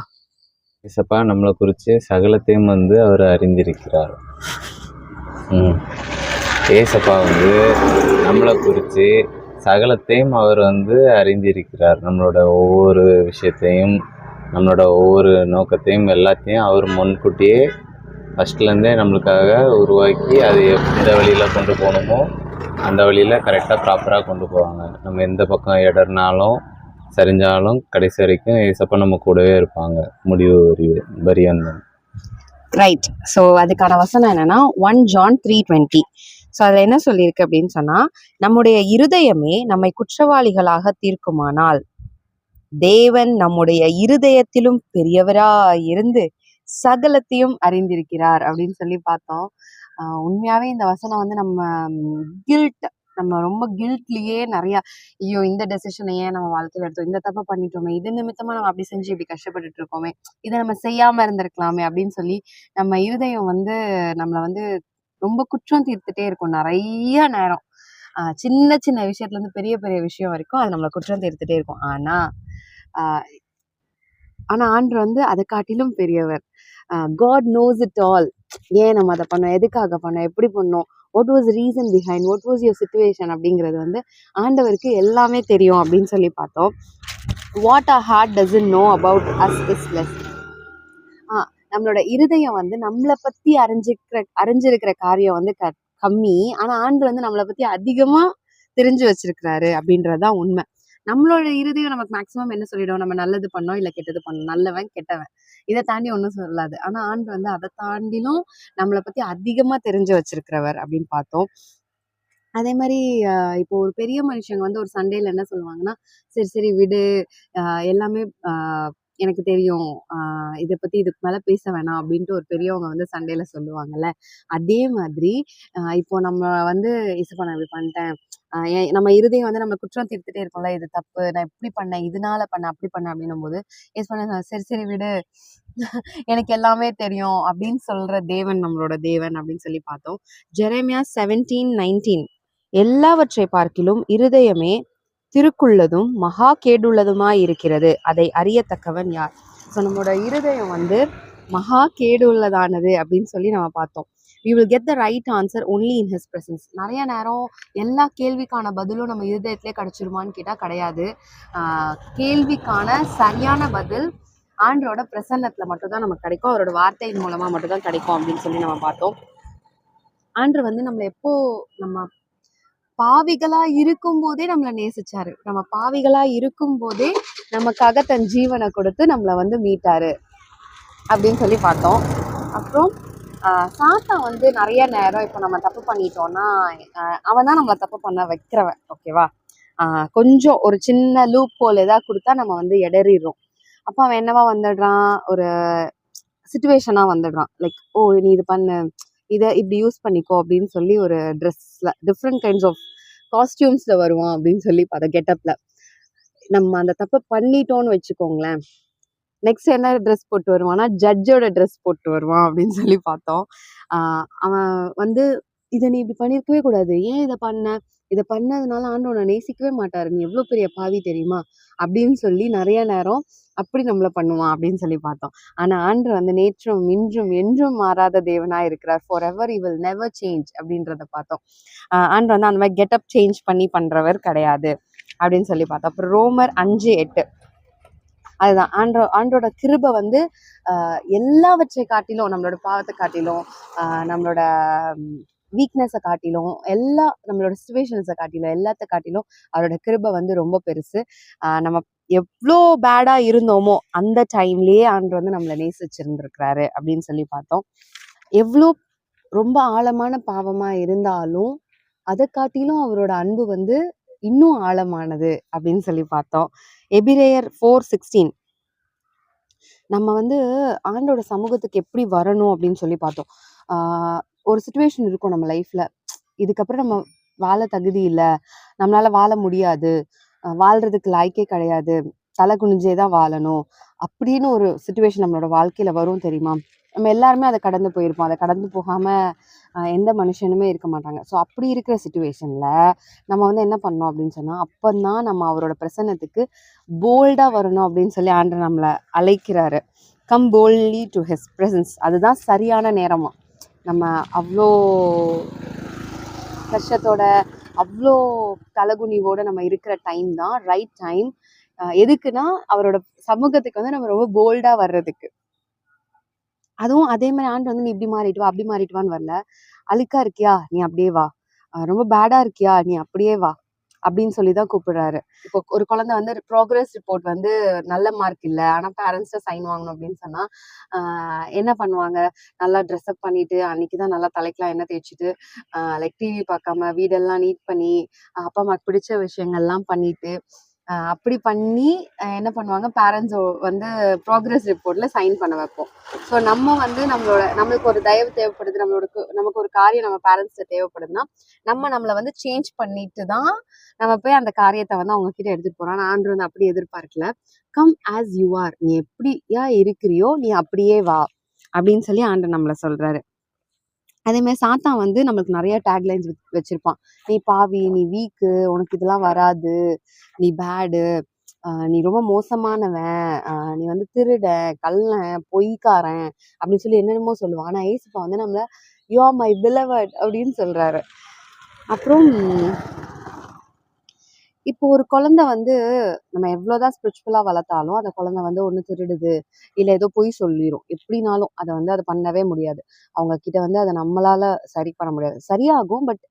ஏசப்பா நம்மளை குறித்து சகலத்தையும் வந்து அவர் அறிந்திருக்கிறார். ஏசப்பா வந்து நம்மளை குறித்து சகலத்தையும் அவர் வந்து அறிந்திருக்கிறார். நம்மளோட ஒவ்வொரு விஷயத்தையும், நம்மளோட ஒவ்வொரு நோக்கத்தையும், எல்லாத்தையும் அவர் முன்கூட்டியே ஃபஸ்ட்லேருந்தே நம்மளுக்காக உருவாக்கி அது எந்த வழியில் கொண்டு போகணுமோ அந்த வழியில் கரெக்டாக ப்ராப்பராக கொண்டு போவாங்க. நம்ம எந்த பக்கம் இடர்னாலும் சரிஞ்சாலும் கடைசி வரைக்கும் ஏசப்பா நம்ம கூடவே இருப்பாங்க, முடிவு வரியந்தன். ரைட். ஸோ அதுக்கான வசனம் என்னன்னா 1 John 3:20. ஸோ அதில் என்ன சொல்லியிருக்கு அப்படின்னு சொன்னால், நம்முடைய இருதயமே நம்மை குற்றவாளிகளாக தீர்க்குமானால் தேவன் நம்முடைய இருதயத்திலும் பெரியவராய் இருந்து சகலத்தையும் அறிந்திருக்கிறார் அப்படின்னு சொல்லி பார்த்தோம். உண்மையாகவே இந்த வசனம் வந்து நம்ம ரொம்ப கில்ட்லேயே நிறையா, ஐயோ இந்த டெசிஷனை ஏன் நம்ம வாழ்க்கையில் எடுத்தோம், இந்த தப்பை பண்ணிட்டோமே, இது நிமித்தமாக நம்ம அப்படி செஞ்சு இப்படி கஷ்டப்பட்டுட்டு இருக்கோமே, இதை நம்ம செய்யாமல் இருந்திருக்கலாமே அப்படின்னு சொல்லி நம்ம இருதயம் வந்து நம்மளை வந்து ரொம்ப குற்றம் தீர்த்துட்டே இருக்கும் நிறைய நேரம். சின்ன சின்ன விஷயத்துலேருந்து பெரிய பெரிய விஷயம் வரைக்கும் அது நம்மளை குற்றம் தீர்த்துட்டே இருக்கும். ஆனால் ஆண்டவர் வந்து அதை காட்டிலும் பெரியவர். God knows it all. ஏன் நம்ம அதை பண்ணோம், எதுக்காக பண்ணோம், எப்படி பண்ணோம், what was reason behind, what was your situation அப்படிங்கிறது வந்து ஆண்டவருக்கு எல்லாமே தெரியும் அப்படின்னு சொல்லி பார்த்தோம். வாட் our heart doesn't know about us is less. நம்மளோட இருதயம் வந்து நம்மளை பற்றி அறிஞ்சிருக்கிற காரியம் வந்து கம்மி. ஆனால் ஆண்டவர் வந்து நம்மளை பற்றி அதிகமாக தெரிஞ்சு வச்சிருக்கிறாரு அப்படின்றதுதான் உண்மை. நம்மளோட இருதயம் நமக்கு மேக்ஸிமம் என்ன சொல்லிடும், நம்ம நல்லது பண்ணோம் இல்லை கெட்டது பண்ணோம், நல்லவன் கெட்டவன், இதை தாண்டி ஒன்றும் சொல்லாது. ஆனால் ஆண்டு வந்து அதை தாண்டிலும் நம்மளை பற்றி அதிகமாக தெரிஞ்சு வச்சிருக்கிறவர் அப்படின்னு பார்த்தோம். அதே மாதிரி இப்போ ஒரு பெரிய மனுஷங்க வந்து ஒரு சண்டேல என்ன சொல்லுவாங்கன்னா, சரி சரி விடு, எல்லாமே எனக்கு தெரியும், இதை பற்றி இதுக்கு மேலே பேச வேணாம் அப்படின்ட்டு ஒரு பெரியவங்க வந்து சண்டேல சொல்லுவாங்கல்ல. அதே மாதிரி இப்போ நம்ம வந்து இசப்பா நான் இப்படி பண்ணிட்டேன், நம்ம இருதயம் வந்து நம்ம குற்றம் தீர்த்துட்டே இருக்கோம்ல, இது தப்பு, நான் இப்படி பண்ணேன், இதனால பண்ணேன், அப்படி பண்ணேன் அப்படின்னும் போது எஸ் பண்ண சரி சரி விடு, எனக்கு எல்லாமே தெரியும் அப்படின்னு சொல்ற தேவன் நம்மளோட தேவன் அப்படின்னு சொல்லி பார்த்தோம். ஜெரேமியா 17:19. எல்லாவற்றை பார்க்கிலும் இருதயமே திருக்குள்ளதும் மகா கேடுள்ளதுமாய் இருக்கிறது, அதை அறியத்தக்கவன் யார்? ஸோ நம்மளோட இருதயம் வந்து மகா கேடுள்ளதானது அப்படின்னு சொல்லி நம்ம பார்த்தோம். we will get the right answer only in his presence. நிறைய நேரம் எல்லா கேள்விக்கான பதிலும் நம்ம இருதயத்திலே கிடைச்சிருமான்னு கேட்டால் கிடையாது. கேள்விக்கான சரியான பதில் ஆண்டரோட பிரசன்னத்தில் மட்டும்தான் நமக்கு கிடைக்கும், அவரோட வார்த்தையின் மூலமாக மட்டும்தான் கிடைக்கும் அப்படின்னு சொல்லி நம்ம பார்த்தோம். ஆண்டர் வந்து நம்மளை எப்போ நம்ம பாவிகளா இருக்கும் போதே நம்மளை நேசிச்சாரு. நம்ம பாவிகளா இருக்கும் போதே நமக்காக தன் ஜீவனை கொடுத்து நம்மளை வந்து மீட்டாரு அப்படின்னு சொல்லி பார்த்தோம். அப்புறம் சாத்தான் வந்து நிறைய நேரம் இப்போ நம்ம தப்பு பண்ணிட்டோம்னா அவன் தான் நம்மளை தப்பு பண்ண வைக்கிறவன். ஓகேவா? கொஞ்சம் ஒரு சின்ன லூப் ஹோல் ஏதாவது கொடுத்தா நம்ம வந்து இடறிடுறோம். அப்போ அவன் என்னவா வந்துடுறான், ஒரு சிச்சுவேஷனா வந்துடுறான். லைக், ஓ நீ இது பண்ணு, இதை இப்படி யூஸ் பண்ணிக்கோ அப்படின்னு சொல்லி ஒரு ட்ரெஸ்ல டிஃப்ரெண்ட் கைண்ட்ஸ் ஆஃப் காஸ்டியூம்ஸ்ல வருவான் அப்படின்னு சொல்லி அதை கெட்டப்ல நம்ம அந்த தப்பை பண்ணிட்டோம்னு வச்சுக்கோங்களேன். நெக்ஸ்ட் என்ன ட்ரெஸ் போட்டு வருவான்னா ஜட்ஜோட ட்ரெஸ் போட்டு வருவான் அப்படின்னு சொல்லி பார்த்தோம். அவன் வந்து இதை நீ இப்படி பண்ணியிருக்கவே கூடாது, ஏன் இதை பண்ணதுனால ஆண்டவனை நேசிக்கவே மாட்டாரு, நீ எவ்வளோ பெரிய பாவி தெரியுமா அப்படின்னு சொல்லி நிறைய நேரம் அப்படி நம்மளை பண்ணுவான் அப்படின்னு சொல்லி பார்த்தோம். ஆனால் ஆண்டவர் வந்து நேற்றும் இன்றும் என்றும் மாறாத தேவனா இருக்கிறார். For ever he will never change அப்படின்றத பார்த்தோம். ஆண்டவர் வந்து அந்த மாதிரி கெட்டப் சேஞ்ச் பண்ணி பண்றவர் கிடையாது அப்படின்னு சொல்லி பார்த்தோம். அப்புறம் ரோமர் 5:8 அதுதான் ஆண்டோட கிருபை வந்து எல்லாவற்றை காட்டிலும், நம்மளோட பாவத்தை காட்டிலும், நம்மளோட வீக்னஸை காட்டிலும், நம்மளோட சிச்சுவேஷன்ஸை காட்டிலும், எல்லாத்த காட்டிலும் அவரோட கிருபை வந்து ரொம்ப பெருசு. நம்ம எவ்வளோ பேடா இருந்தோமோ அந்த டைம்லயே ஆண்டவர் வந்து நம்மளை நேசிச்சிருந்திருக்கிறாரு அப்படின்னு சொல்லி பார்த்தோம். எவ்வளோ ரொம்ப ஆழமான பாவமா இருந்தாலும் அதை காட்டிலும் அவரோட அன்பு வந்து இன்னும் ஆழமானது அப்படின்னு சொல்லி பார்த்தோம். எபிரேயர் 4:16 நம்ம வந்து ஆண்டோட சமூகத்துக்கு எப்படி வரணும் அப்படின்னு சொல்லி பார்த்தோம். ஒரு சுச்சுவேஷன் இருக்கும் நம்ம லைஃப்ல, இதுக்கப்புறம் நம்ம வாழ தகுதி இல்லை, நம்மளால வாழ முடியாது, வாழ்றதுக்கு லாய்க்கே கிடையாது, தலை குனிஞ்சே தான் வாழணும் அப்படின்னு ஒரு சுச்சுவேஷன் நம்மளோட வாழ்க்கையில வரும் தெரியுமா? நம்ம எல்லாருமே அதை கடந்து போயிருப்போம். அதை கடந்து போகாம எந்த மனுஷனுமே இருக்க மாட்டாங்க. ஸோ அப்படி இருக்கிற சுச்சுவேஷன்ல நம்ம வந்து என்ன பண்ணோம் அப்படின்னு சொன்னா, அப்பந்தான் நம்ம அவரோட பிரசன்னத்துக்கு போல்டா வரணும் அப்படின்னு சொல்லி ஆண்டவர் நம்மளை அழைக்கிறாரு. Come boldly to his presence. அதுதான் சரியான நேரமா. நம்ம அவ்வளோ கஷ்டத்தோட அவ்வளோ தலகுனிவோட நம்ம இருக்கிற டைம் தான் ரைட் டைம். எதுக்குன்னா அவரோட சமூகத்துக்கு வந்து நம்ம ரொம்ப போல்டா வர்றதுக்கு. அதுவும் அதே மாதிரி ஆண்டு வந்து நீ இப்படி மாறிட்டு வா, அப்படி மாறிட்டு வான்னு வரல. அழுக்கா இருக்கியா, நீ அப்படியே வா. ரொம்ப பேடா இருக்கியா, நீ அப்படியே வா அப்படின்னு சொல்லிதான் கூப்பிடுறாரு. இப்போ ஒரு குழந்தை வந்து ப்ராக்ரஸ் ரிப்போர்ட் வந்து நல்ல மார்க் இல்லை, ஆனா பேரண்ட்ஸ்ட சைன் வாங்கணும் அப்படின்னு சொன்னா என்ன பண்ணுவாங்க, நல்லா ட்ரெஸ்அப் பண்ணிட்டு அன்னைக்குதான் நல்லா தலைக்கெல்லாம் எண்ணெய் தேய்ச்சிட்டு லைக் டிவி பார்க்காம வீடெல்லாம் நீட் பண்ணி அப்பா அம்மாக்கு பிடிச்ச விஷயங்கள்லாம் பண்ணிட்டு அப்படி பண்ணி என்ன பண்ணுவாங்க, பேரண்ட்ஸ் வந்து ப்ராக்ரஸ் ரிப்போர்ட்ல சைன் பண்ண வைப்போம். ஸோ நம்ம வந்து நம்மளுக்கு ஒரு தயவு தேவைப்படுது, நமக்கு ஒரு காரியம் நம்ம பேரண்ட்ஸ்ல தேவைப்படுதுன்னா நம்மளை வந்து சேஞ்ச் பண்ணிட்டு தான் நம்ம போய் அந்த காரியத்தை வந்து அவங்க கிட்ட எடுத்துட்டு போறோம். ஆனால் ஆண்டவர் வந்து அப்படி எதிர்பார்க்கல. கம் ஆஸ் யூ ஆர், நீ எப்படியா இருக்கிறியோ நீ அப்படியே வா அப்படின்னு சொல்லி ஆண்டவர் நம்மளை சொல்றாரு. அதே மாதிரி சாத்தான் வந்து நம்மளுக்கு நிறைய டேக்லைன்ஸ் வச்சிருப்பான். நீ பாவி, நீ வீக்கு, உனக்கு இதெல்லாம் வராது, நீ பேடு, நீ ரொம்ப மோசமானவன், நீ வந்து திருடன், கள்ளன், பொய்க்காரன் அப்படின்னு சொல்லி என்னென்னமோ சொல்லுவான். ஆனா ஏசப்பா வந்து நம்மள யூ ஆர் மை பிலவட் அப்படின்னு சொல்றாரு. அப்புறம் இப்போ ஒரு குழந்தை வந்து நம்ம எவ்வளவுதான் ஸ்பிரிச்சுவலா வளர்த்தாலும் அந்த குழந்தை வந்து ஒண்ணு திருடுது, இல்ல ஏதோ பொய் சொல்லிடும், எப்படினாலும் அதை பண்ணவே முடியாது. அவங்க கிட்ட வந்து அதை நம்மளால சரி பண்ண முடியாது. சரியாகும், பட்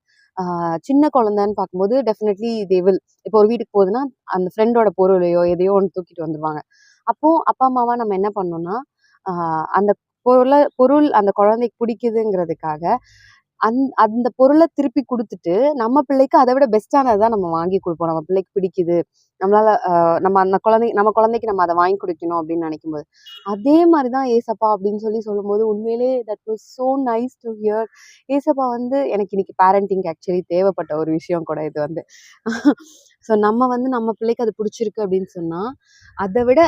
சின்ன குழந்தைன்னு பார்க்கும்போது டெஃபினெட்லி தே வில். இப்போ ஒரு வீட்டுக்கு போகுதுன்னா அந்த ஃப்ரெண்டோட பொருளையோ எதையோ ஒன்று தூக்கிட்டு வந்துருவாங்க. அப்போ அப்பா அம்மாவா நம்ம என்ன பண்ணோம்னா அந்த பொருள் அந்த குழந்தைக்கு பிடிக்குதுங்கிறதுக்காக அந்த பொருளை திருப்பி கொடுத்துட்டு நம்ம பிள்ளைக்கு அதை விட பெஸ்டானதான் நம்ம வாங்கி கொடுப்போம். நம்ம பிள்ளைக்கு பிடிக்குது, நம்மளால நம்ம குழந்தைக்கு நம்ம அதை வாங்கி கொடுக்கணும் அப்படின்னு நினைக்கும் போது அதே மாதிரிதான் ஏசப்பா அப்படின்னு சொல்லும்போது உண்மையிலே that was so nice to hear. ஏசப்பா வந்து எனக்கு இன்னைக்கு பேரண்டிங் ஆக்சுவலி தேவைப்பட்ட ஒரு விஷயம் கூட இது வந்து. ஸோ நம்ம வந்து நம்ம பிள்ளைக்கு அது பிடிச்சிருக்கு அப்படின்னு சொன்னா அதை விட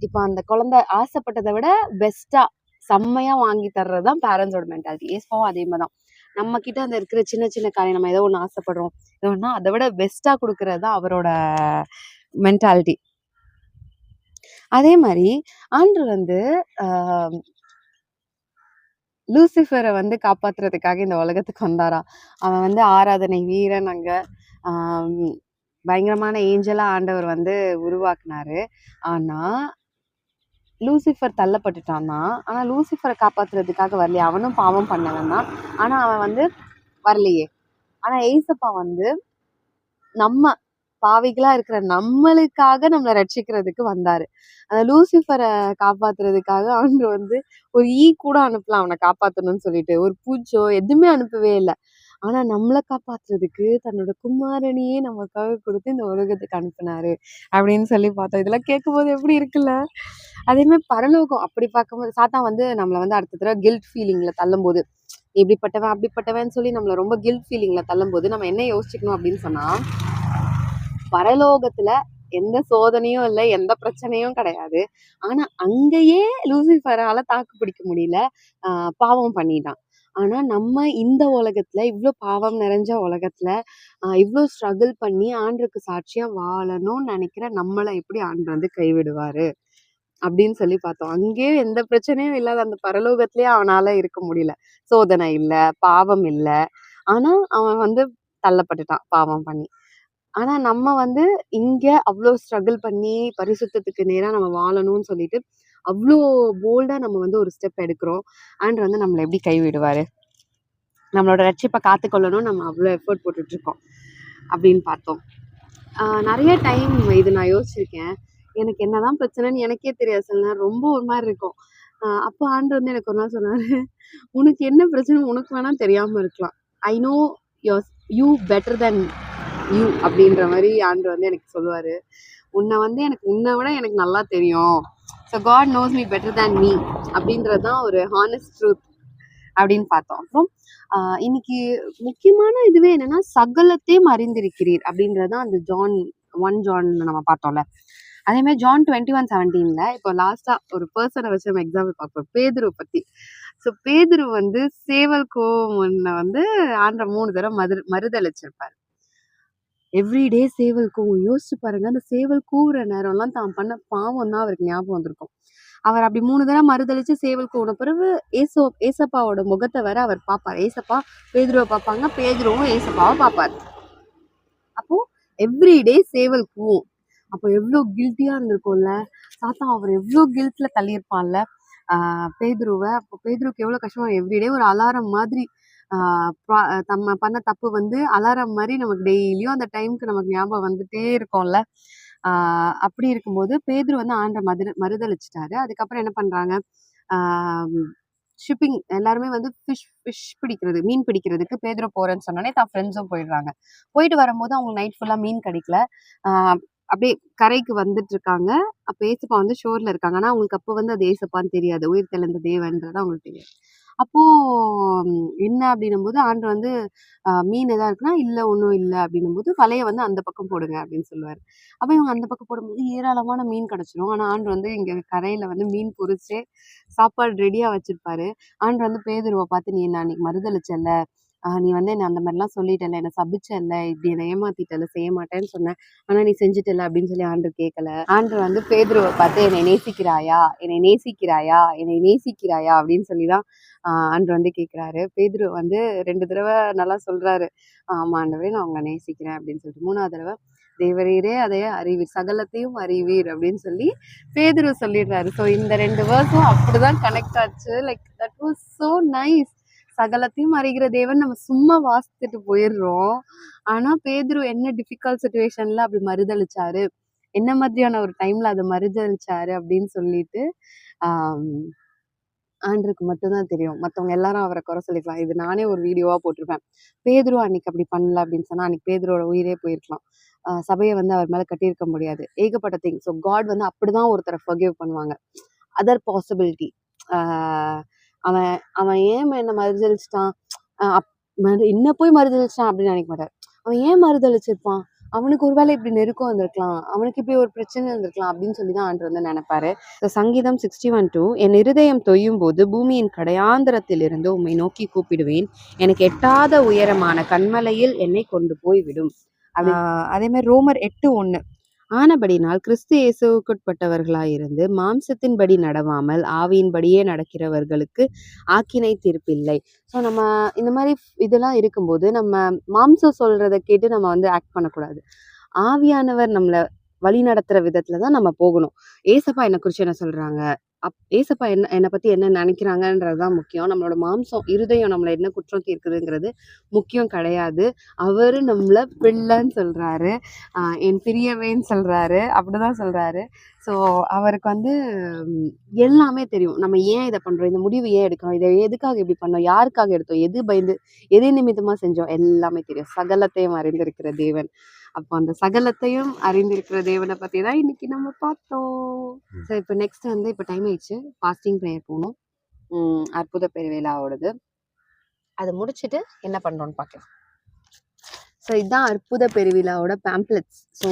இப்போ அந்த குழந்தை ஆசைப்பட்டதை விட பெஸ்டா செம்மையா வாங்கி தர்றதுதான் பேரண்ட்ஸோட மென்டாலிட்டி. ஏசப்பாவும் அதே மாதிரிதான். நம்ம கிட்ட அந்த இருக்கிற சின்ன சின்ன காரியம், நம்ம ஏதோ ஒன்று ஆசைப்படுறோம், ஏதோ ஒன்னா அதை விட பெஸ்டா கொடுக்கறது தான் அவரோட மென்டாலிட்டி. அதே மாதிரி ஆண்டவர் வந்து லூசிஃபரை வந்து காப்பாத்துறதுக்காக இந்த உலகத்துக்கு வந்தாரா. அவன் வந்து ஆராதனை வீரன், அங்க பயங்கரமான ஏஞ்சலா ஆண்டவர் வந்து உருவாக்குனாரு. ஆனா லூசிஃபர் தள்ளப்பட்டுட்டான்னா, ஆனா லூசிஃபரை காப்பாத்துறதுக்காக வரலையே, அவனும் பாவம் பண்ணவன் தான், ஆனா அவன் வந்து வரலையே. ஆனா ஏசப்பா வந்து நம்ம பாவிகளா இருக்கிற நம்மளுக்காக நம்மளை ரட்சிக்கிறதுக்கு வந்தாரு. அந்த லூசிஃபரை காப்பாத்துறதுக்காக ஆண்டவர் வந்து ஒரு கூட அனுப்பலாம் அவனை காப்பாத்தணும்னு சொல்லிட்டு, ஒரு பூச்சோ எதுவுமே அனுப்பவே இல்லை. ஆனா நம்மளை காப்பாத்துறதுக்கு தன்னோட குமாரனையே நமக்காக கொடுத்து இந்த உலகத்துக்கு அனுப்புனாரு அப்படின்னு சொல்லி பார்த்தோம். இதெல்லாம் கேட்கும்போது எப்படி இருக்குல்ல. அதே மாதிரி பரலோகம் அப்படி பார்க்கும்போது சாத்தான் வந்து நம்மளை வந்து அடுத்த தடவை கில்ட் ஃபீலிங்ல தள்ளும்போது, இப்படிப்பட்டவன் அப்படிப்பட்டவன் சொல்லி நம்மள ரொம்ப கில்ட் ஃபீலிங்ல தள்ளும்போது நம்ம என்ன யோசிக்கணும் அப்படின்னு சொன்னா, பரலோகத்துல எந்த சோதனையும் இல்லை, எந்த பிரச்சனையும் கிடையாது. ஆனா அங்கேயே லூசிஃபரால தாக்கு பிடிக்க முடியல, பாவம் பண்ணிட்டான். ஆனா நம்ம இந்த உலகத்துல இவ்ளோ பாவம் நிறைஞ்ச உலகத்துல இவ்ளோ ஸ்ட்ரகிள் பண்ணி ஆண்டருக்கு சாட்சியா வாழணும்னு நினைக்கிற நம்மளை எப்படி ஆண்டவர் வந்து கைவிடுவாரு அப்படின்னு சொல்லி பார்த்தோம். அங்கேயே எந்த பிரச்சனையும் இல்லாத அந்த பரலோகத்திலேயே அவனால இருக்க முடியல. சோதனை இல்ல, பாவம் இல்ல. ஆனா அவன் வந்து தள்ளப்பட்டுட்டான் பாவம் பண்ணி. ஆனா நம்ம வந்து இங்க அவ்ளோ ஸ்ட்ரகிள் பண்ணி பரிசுத்தத்துக்கு நேரா நம்ம வாழணும்னு சொல்லிட்டு அவ்ளோ போல்டா நம்ம வந்து ஒரு ஸ்டெப் எடுக்கிறோம். ஆண்டவர் வந்து நம்மளை எப்படி கைவிடுவாரு? நம்மளோட ரட்சிப்பை காத்துக்கொள்ளணும் நம்ம அவ்வளோ எஃபர்ட் போட்டுட்டு இருக்கோம் அப்படின்னு பார்த்தோம். நிறைய டைம் இது நான் யோசிச்சிருக்கேன். எனக்கு என்னதான் பிரச்சனைன்னு எனக்கே தெரியாது. சில நேரம் ரொம்ப ஒரு மாதிரி இருக்கும். அப்போ ஆண்டவர் வந்து எனக்கு ஒரு நாள் சொன்னாரு, உனக்கு என்ன பிரச்சனை உனக்கு வேணா தெரியாம இருக்கலாம். I know you better then you அப்படின்ற மாதிரி ஆண்டவர் வந்து எனக்கு சொல்லுவாரு. உன்னை வந்து எனக்கு உன்னை விட எனக்கு நல்லா தெரியும். So God knows me better than me அப்படின்றது தான் ஒரு ஹானஸ்ட் ட்ரூத் அப்படின்னு பார்த்தோம். அப்புறம் இன்னைக்கு முக்கியமான இதுவே என்னன்னா, சகலத்தையும் அறிந்திருக்கிறீர் அப்படின்றது தான் அந்த ஜான் 1 நம்ம பார்த்தோம்ல. அதே மாதிரி ஜான் 21:17 இப்போ லாஸ்டா ஒரு பர்சனை வச்சு நம்ம எக்ஸாம்பிள் பார்ப்போம், பேதுரு பத்தி. ஸோ பேதுரு வந்து சேவல் கோவம்ல வந்து ஆண்ட 3 தடவை மறுதளிச்சிருப்பாரு. எவ்ரிடே சேவல் கூவும். யோசிச்சு பாருங்க, அந்த சேவல் கூவுற நேரம்லாம் தான் பண்ண பாவம் தான் அவருக்கு ஞாபகம் வந்திருக்கும். அவர் அப்படி 3 தடவை மறுதளிச்சு சேவல் கூவுன பிறகு ஏசப்பாவோட முகத்தை வேற அவர் பார்ப்பார். ஏசப்பா பேதுருவை பார்ப்பாங்க, பேதுருவும் ஏசப்பாவை பார்ப்பார். அப்போ எவ்ரிடே சேவல் கூவும். அப்போ எவ்வளோ கில்ட்டியா இருந்திருக்கும்ல. சாத்தான் அவர் எவ்வளோ கில்ட்ல தள்ளியிருப்பான்ல பேதுருவை. அப்போ பேதுருக்கு எவ்வளோ கஷ்டமா, எவ்ரிடே ஒரு அலாரம் மாதிரி நம்ம பண்ண தப்பு வந்து அலாரம் மாதிரி நமக்கு டெய்லியும் அந்த டைமுக்கு நமக்கு ஞாபகம் வந்துட்டே இருக்கும்ல. அப்படி இருக்கும்போது பேதுரு வந்து மறுதளிச்சிட்டாரு. அதுக்கப்புறம் என்ன பண்றாங்க, ஷிப்பிங் எல்லாருமே வந்து ஃபிஷ் பிடிக்கிறது, மீன் பிடிக்கிறதுக்கு பேதுரு போறேன்னு சொன்னோடனே தான் ஃப்ரெண்ட்ஸும் போயிடுறாங்க. போயிட்டு வரும்போது அவங்க நைட் ஃபுல்லா மீன் கிடைக்கல. அப்படியே கரைக்கு வந்துட்டு இருக்காங்க. அப்போ ஏசப்பா வந்து ஷோர்ல இருக்காங்க. ஆனா அவங்களுக்கு அப்போ வந்து அது ஏசப்பான்னு தெரியாது, உயிர் தெளிந்த தேவன்றது அவங்களுக்கு தெரியாது. அப்போ என்ன அப்படின்னும் போது ஆண்டவர் வந்து மீன் எதா இருக்குன்னா, இல்ல ஒன்றும் இல்லை அப்படின்னும் போது வலையை வந்து அந்த பக்கம் போடுங்க அப்படின்னு சொல்லுவாரு. அப்போ இவங்க அந்த பக்கம் போடும்போது ஏராளமான மீன் கிடைச்சிரும். ஆனா ஆண்டவர் வந்து இங்க கரையில வந்து மீன் பொரிச்சு சாப்பாடு ரெடியா வச்சிருப்பாரு. ஆண்டவர் வந்து பேதுருவை பார்த்து, நீ என்ன அன்னைக்கு மறுதளிச்சல்ல, நீ வந்து என்ன அந்த மாதிரிலாம் சொல்லிட்டல, என்ன சபிச்சல்ல, இப்படி என்னை ஏமாத்திட்டல, செய்ய மாட்டேன்னு சொன்னேன், ஆனா நீ செஞ்சுட்டல அப்படின்னு சொல்லி ஆண்டவர் கேட்கல. ஆண்டவர் வந்து பேதுருவை பார்த்து, என்னை நேசிக்கிறாயா, என்னை நேசிக்கிறாயா, என்னை நேசிக்கிறாயா அப்படின்னு சொல்லிதான் ஆண்டவர் வந்து கேட்கிறாரு. பேதுரு வந்து 2 தடவை நல்லா சொல்றாரு, ஆமா ஆண்டவரே நான் உங்களை நேசிக்கிறேன் அப்படின்னு சொல்லிட்டு. 3ஆவது தடவை, தேவரீரே அதைய அறிவீர், சகலத்தையும் அறிவீர் அப்படின்னு சொல்லி பேதுரு சொல்லிடுறாரு. ஸோ இந்த 2 வேர்ஸும் அப்படிதான் கனெக்ட் ஆச்சு. Like that was so nice. சகலத்தையும் அறிகிற தேவன் நம்ம சும்மா வாசித்துட்டு போயிடுறோம். ஆனா பேதுரு என்ன டிஃபிகல்ட் சுச்சுவேஷன்ல அப்படி மறுதளிச்சாரு, என்ன மாதிரியான ஒரு டைம்ல அதை மறுதளிச்சாரு அப்படின்னு சொல்லிட்டு ஆண்டருக்கு மட்டும்தான் தெரியும். மற்றவங்க எல்லாரும் அவரை குறை சொல்லிக்கலாம். இது நானே ஒரு வீடியோவா போட்டிருப்பேன். பேதுரு அன்னைக்கு அப்படி பண்ணல அப்படின்னு சொன்னா அன்னைக்கு பேதுருவோட உயிரே போயிருக்கலாம். சபையை வந்து அவர் மேல கட்டியிருக்க முடியாது. ஏகப்பட்ட திங். ஸோ காட் வந்து அப்படிதான் ஒருத்தரை ஃபர்கிவ் பண்ணுவாங்க. Other possibility. அவன் அவன் ஏன் என்ன மறுதளிச்சிட்டான், என்ன போய் மறுதளிச்சிட்டான் அப்படின்னு நினைக்க மாட்டார். அவன் ஏன் மறுதளிச்சிருப்பான், அவனுக்கு ஒருவேளை இப்படி நெருக்கம் வந்திருக்கலாம், அவனுக்கு இப்படி ஒரு பிரச்சனை இருந்திருக்கலாம் அப்படின்னு சொல்லிதான் ஆண்டவர் வந்து நினைப்பாரு. சங்கீதம் 61:2, என் இருதயம் தொய்யும் போது பூமியின் கடையாந்திரத்திலிருந்து உம்மை நோக்கி கூப்பிடுவேன், எனக்கு எட்டாத உயரமான கன்மலையில் என்னை கொண்டு போய் விடும். அதே மாதிரி ரோமர் 8:1, ஆனபடினால் கிறிஸ்து இயேசுவுக்குட்பட்டவர்களாயிருந்து மாம்சத்தின்படி நடவாமல் ஆவியின்படியே நடக்கிறவர்களுக்கு ஆக்கினை தீர்ப்பில்லை. ஸோ நம்ம இந்த மாதிரி இதெல்லாம் இருக்கும்போது நம்ம மாம்சம் சொல்றதை கேட்டு நம்ம வந்து ஆக்ட் பண்ணக்கூடாது. ஆவியானவர் நம்மளை வழி நடத்துற விதத்துல தான் நம்ம போகணும். ஏசப்பா என்னை குறித்து என்ன சொல்றாங்க, ஏசப்பா என்னை பற்றி என்ன நினைக்கிறாங்கன்றது தான் முக்கியம். நம்மளோட மாம்சம் இருதயம் நம்மளை என்ன குற்றம் தீர்க்குதுங்கிறது முக்கியம் கிடையாது. அவர் நம்மளை பிள்ளைன்னு சொல்கிறாரு, என் பிரியவேன்னு சொல்கிறாரு, அப்படி தான் சொல்கிறாரு. ஸோ அவருக்கு வந்து எல்லாமே தெரியும். நம்ம ஏன் இதை பண்ணுறோம், இந்த முடிவு ஏன் எடுக்கிறோம், இதை எதுக்காக இப்படி பண்ணோம், யாருக்காக எடுத்தோம், எது பயந்து எது நிமித்தமாக செஞ்சோம், எல்லாமே தெரியும். சகலத்தையும் அறிந்திருக்கிற தேவன். அப்போ அந்த சகலத்தையும் அறிந்திருக்கிற தேவனை பற்றி தான் இன்னைக்கு நம்ம பார்த்தோம். ஸோ இப்போ நெக்ஸ்ட் வந்து இப்போ டைம் ஆயிடுச்சு, ஃபாஸ்டிங் ப்ரேயர் போகணும். அற்புத பெருவேளாவோடது அதை முடிச்சுட்டு என்ன பண்ணுறோன்னு பார்க்கலாம். ஸோ இதுதான் அற்புத பெருவிழாவோட பேம்ப்ளெட்ஸ். ஸோ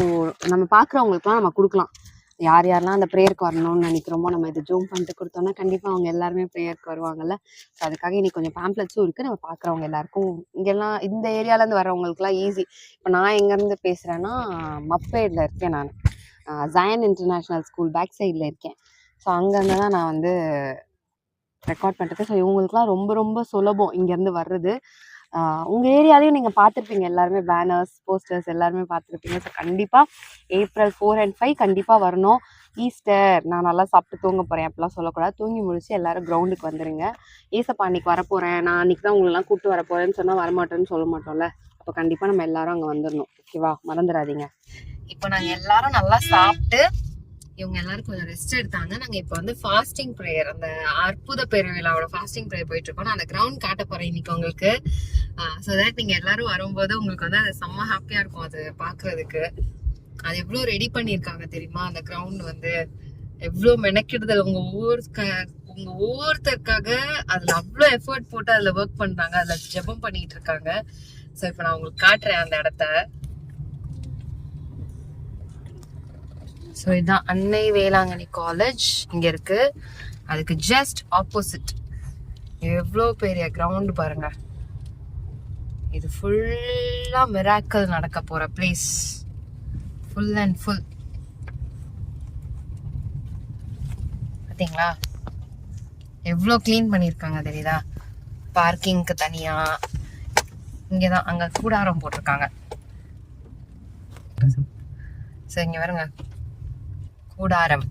நம்ம பார்க்குறவங்களுக்குலாம் நம்ம கொடுக்கலாம். யார் யாரெல்லாம் அந்த ப்ரேயருக்கு வரணும்னு நினைக்கிறோமோ நம்ம இதை ஜூம் பண்ணிட்டு கொடுத்தோம்னா கண்டிப்பாக அவங்க எல்லாருமே ப்ரேயருக்கு வருவாங்கல்ல. ஸோ அதுக்காக இன்னைக்கு கொஞ்சம் பேம்ப்ளெட்ஸும் இருக்குது. நம்ம பார்க்குறவங்க எல்லாருக்கும் இங்கெல்லாம் இந்த ஏரியாவிலேருந்து வரவங்களுக்குலாம் ஈஸி. இப்போ நான் எங்கேருந்து பேசுகிறேன்னா மப்பேடில் இருக்கேன். நான் ஜயன் இன்டர்நேஷ்னல் ஸ்கூல் பேக் சைடில் இருக்கேன். ஸோ அங்கேருந்து தான் நான் வந்து ரெக்கார்ட் பண்ணுறது. ஸோ இவங்களுக்குலாம் ரொம்ப ரொம்ப சுலபம் இங்கேருந்து வர்றது. உங்கள் ஏரியாலையும் நீங்கள் பார்த்துருப்பீங்க, எல்லாருமே பேனர்ஸ் போஸ்டர்ஸ் எல்லாருமே பார்த்துருப்பீங்க. ஸோ கண்டிப்பாக April 4 and 5 கண்டிப்பாக வரணும். ஈஸ்டர் நான் நல்லா சாப்பிட்டு தூங்க போகிறேன் அப்படிலாம் சொல்லக்கூடாது. தூங்கி முடிச்சு எல்லோரும் கிரவுண்டுக்கு வந்துடுங்க. ஏசப்பா அன்றைக்கி வரப்போகிறேன், நான் அன்றைக்கி தான் உங்களெல்லாம் கூப்பிட்டு வரப்போகிறேன்னு சொன்னால் வரமாட்டேன்னு சொல்ல மாட்டோம்ல. அப்போ கண்டிப்பாக நம்ம எல்லாரும் அங்கே வந்துடணும். ஓகேவா, மறந்துடாதீங்க. இப்போ நாங்கள் எல்லாரும் நல்லா சாப்பிட்டு இவங்க எல்லாரும் கொஞ்சம் ரெஸ்ட் எடுத்தாங்க. நாங்கள் இப்போ வந்து ஃபாஸ்டிங் ப்ரேயர், அந்த அற்புத பெருவிழாவோட ஃபாஸ்டிங் ப்ரேயர் போயிட்டு இருக்கோம். நான் அந்த கிரவுண்ட் காட்ட போறேன் இன்னைக்கு உங்களுக்கு. ஸோ தட் நீங்க எல்லாரும் வரும்போது உங்களுக்கு வந்து அது செம்ம ஹாப்பியா இருக்கும் அது பாக்குறதுக்கு. அது எவ்வளோ ரெடி பண்ணியிருக்காங்க தெரியுமா, அந்த கிரவுண்ட் வந்து எவ்வளோ மெனக்கிடுதல். உங்க ஒவ்வொருத்தருக்காக அதுல அவ்வளோ எஃபர்ட் போட்டு அதுல ஒர்க் பண்றாங்க, அதுல ஜெபம் பண்ணிட்டு இருக்காங்க. ஸோ இப்போ நான் உங்களுக்கு காட்டுறேன் அந்த இடத்த. ஸோ இதுதான் அன்னை வேளாங்கண்ணி காலேஜ் இங்க இருக்கு. அதுக்கு ஜஸ்ட் ஆப்போசிட் எவ்வளோ பெரிய கிரவுண்ட் பாருங்க. இது ஃபுல்லா மிராக்கிள் நடக்க போற பிளேஸ், ஃபுல் அண்ட் ஃபுல். பாத்தீங்களா எவ்வளோ கிளீன் பண்ணியிருக்காங்க தெரியுதா. பார்க்கிங்க்கு தனியா இங்கதான், அங்க கூடாரம் போட்டிருக்காங்க. ஸோ இங்க வருங்க கூடாரம்.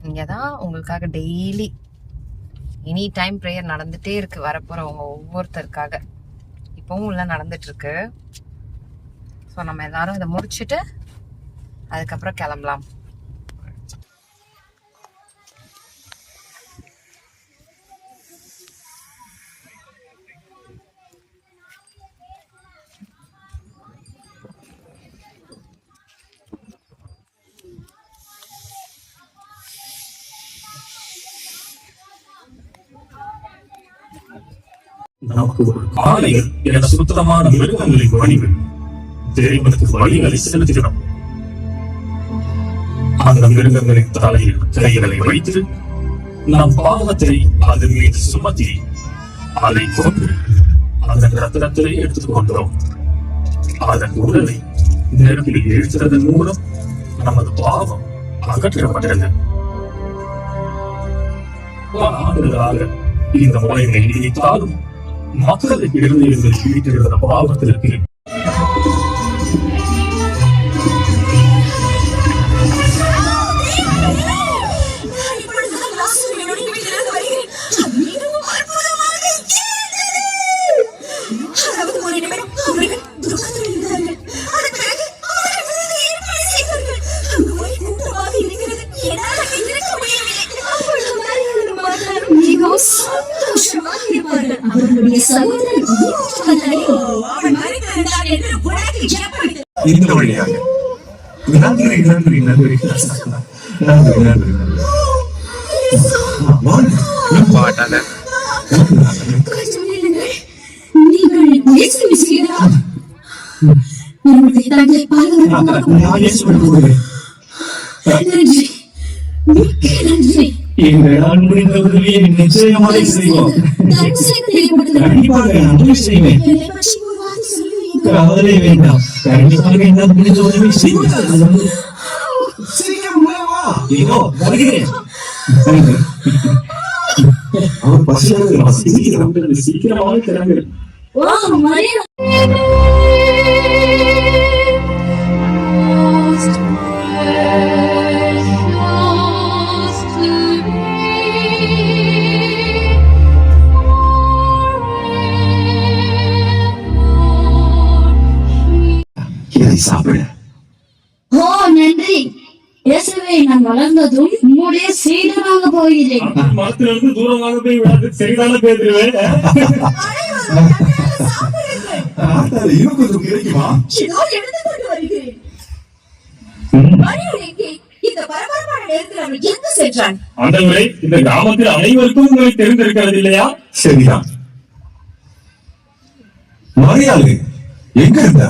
இங்கதான் உங்களுக்காக டெய்லி எனி டைம் ப்ரேயர் நடந்துட்டே இருக்கு வரப்போறவங்க ஒவ்வொருத்தருக்காக. இப்பவும் உள்ள நடந்துட்டு இருக்கு. ஸோ நம்ம எல்லாரும் இதை முடிச்சுட்டு அதுக்கப்புறம் கிளம்பலாம். நமக்கு ஒரு காலையில் என சுத்தமான மிருகங்களின் வடிவில் தேவனுக்கு வழிகளை செலுத்தினோம். அந்த மிருகங்களின் தலையில் கைகளை வைத்து நம் பாவத்தை அதன் மீது சுமத்தி அதை கொண்டு அதன் ரத்தத்தை எடுத்துக் கொண்டோம். அதன் உடலை நெருப்பில் இழுத்ததன் மூலம் நமது பாவம் அகற்றப்பட்டது. பல ஆண்டுகளாக இந்த முறையை நீடித்தாலும் மக்களுக்கு இருந்தவர்கள் வீட்டிலிருந்த பாவத்திற்கு இந்த வழியாக நன்றி நன்றி நன்றி நன்றி நன்றி எங்களால் முடிந்த உதவியை நிச்சயமாக செய்வோம். கண்டிப்பாக நன்றி செய்வேன். கவலை வேண்டாம், கண்டிப்பாக என்னால் முடிந்த உதவி செய்வேன். இதோ வருகிறேன். அவர் பசியாக சீக்கிரமாக கிளம்புகிறேன். Lost சாப்பிடு. ஓ நன்றி இயேசுவே, நான் வளர்ந்ததும் உம்முடைய சீடனாக போகிறேன். மரத்துல இருந்து தூரமாக போய் விடாது சரிதான பேசுவேன். இன்னும் கொஞ்சம் கிடைக்குமா? இதோ எடுத்துக்கொண்டு வருகிறேன். மரியாள் எங்கே? இந்த பரபரப்பான நேரத்தில் அவள் எங்கு சென்றான்? ஆண்டவரே, இந்த கிராமத்தில் அனைவருக்கும் உங்களை தெரிந்திருக்கிறது இல்லையா? சரிதான். மரியாதை எங்க இருந்த?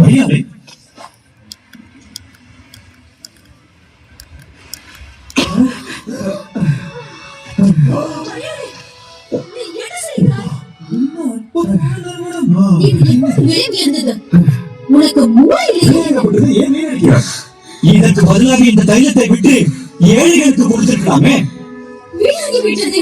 மரியாதை நீ என்ன செய்கிறாய்? இது எப்படி விளங்கி இருந்தது? உனக்கு மூளை இல்லையே. ஏன் நீ நினைக்கிறாய்? இதற்கு பதிலாக இந்த தைலத்தை விட்டு ஏழைகளுக்கு கொடுத்திருக்கலாமே. வீணாகி விட்டது.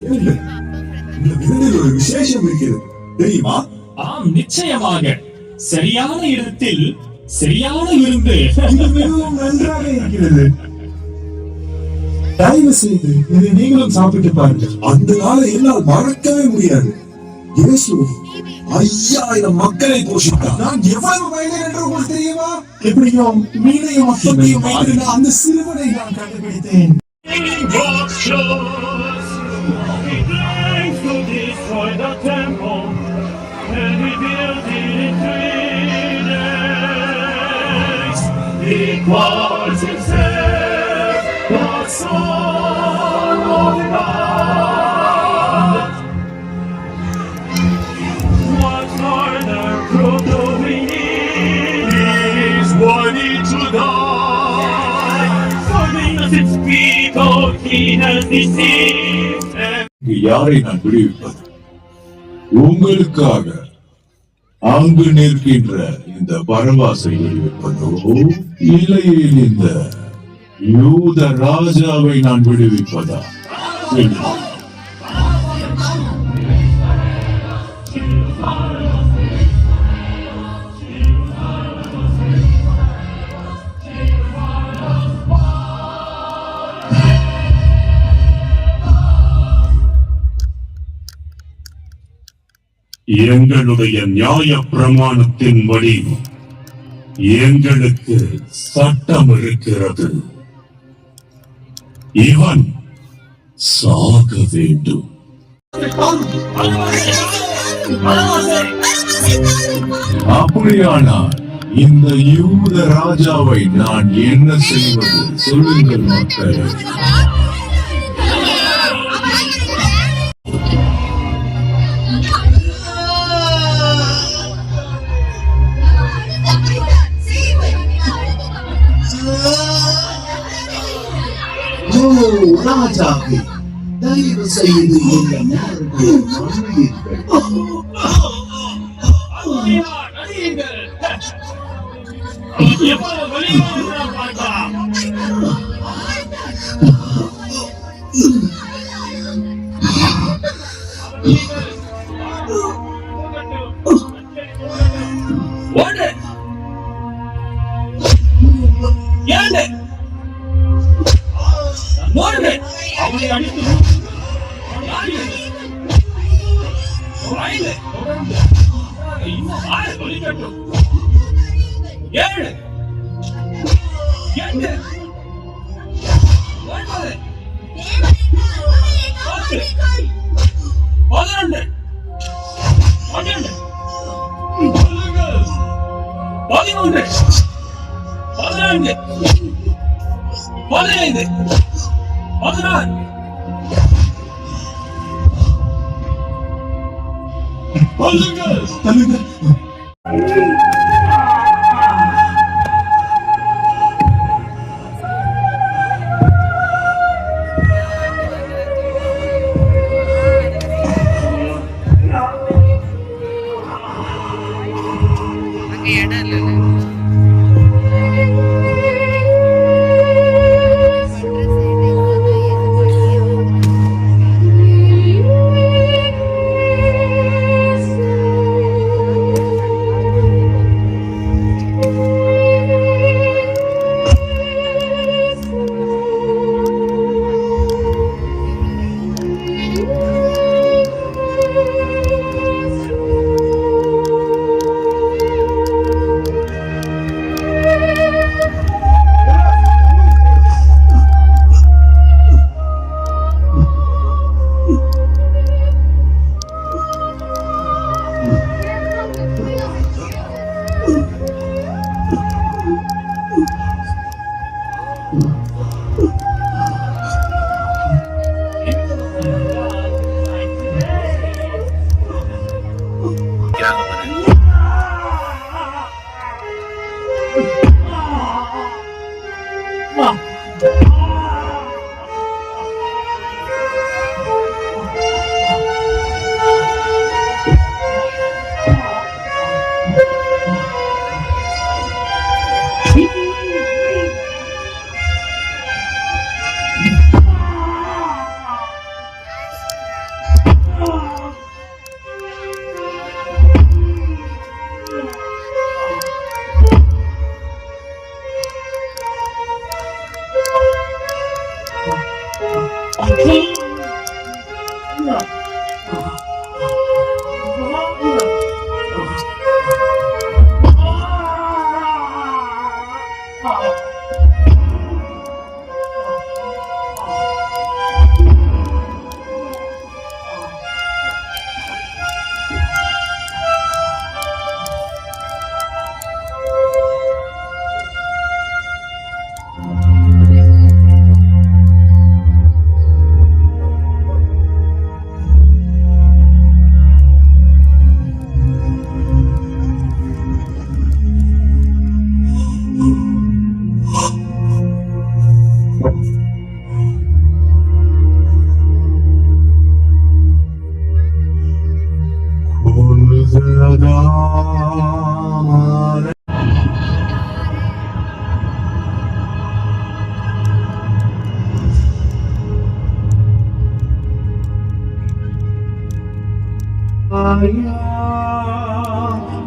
இந்த விருந்தில் ஒரு விசேஷம் இருக்கிறது தெரியுமா? ஆம், நிச்சயமாக சரியான இடத்தில் சரியான விருந்து. இது மிகவும் நன்றாக இருக்கிறது. தயவு செய்து இதை நீங்களும் சாப்பிட்டு பாருங்கள். அந்த நாளை என்னால் மறக்கவே முடியாது. இயேசு 5000 மக்களை போஷித்தார். நான் எவ்வளவு வயதில் என்று உங்களுக்கு தெரியுமா? எப்படியும் மீனையும் அப்பத்தையும் வைத்திருந்த அந்த சிறுவனை நான் கண்டுபிடித்தேன். யாரை நான் விடுவிப்பது? உங்களுக்காக அங்கு நிற்கின்ற இந்த பரவாசை விடுவிப்பதோ, இல்லையில் இந்த யூத ராஜாவை நான் விடுவிப்பதா? எங்களுடைய நியாய பிரமாணத்தின்படி எங்களுக்கு சட்டம் இருக்கிறது. இவன் சாக வேண்டும். அப்படியானால் இந்த யூத ராஜாவை நான் என்ன செய்வது? சொல்லுங்கள் மக்களே. ராஜாவே, தயவு செய்து இந்த நேரத்தை மன்னியுங்கள். அவனை அடித்து ஏழு 8 9 10 11 14 15 16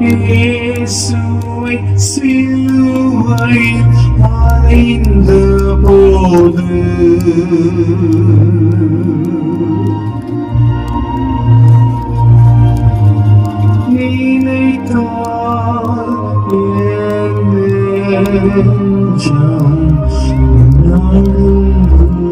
இயேசுவை சிலுவை அறைந்த போது நினைத்தால் என் நெஞ்சம் நடுங்கும்.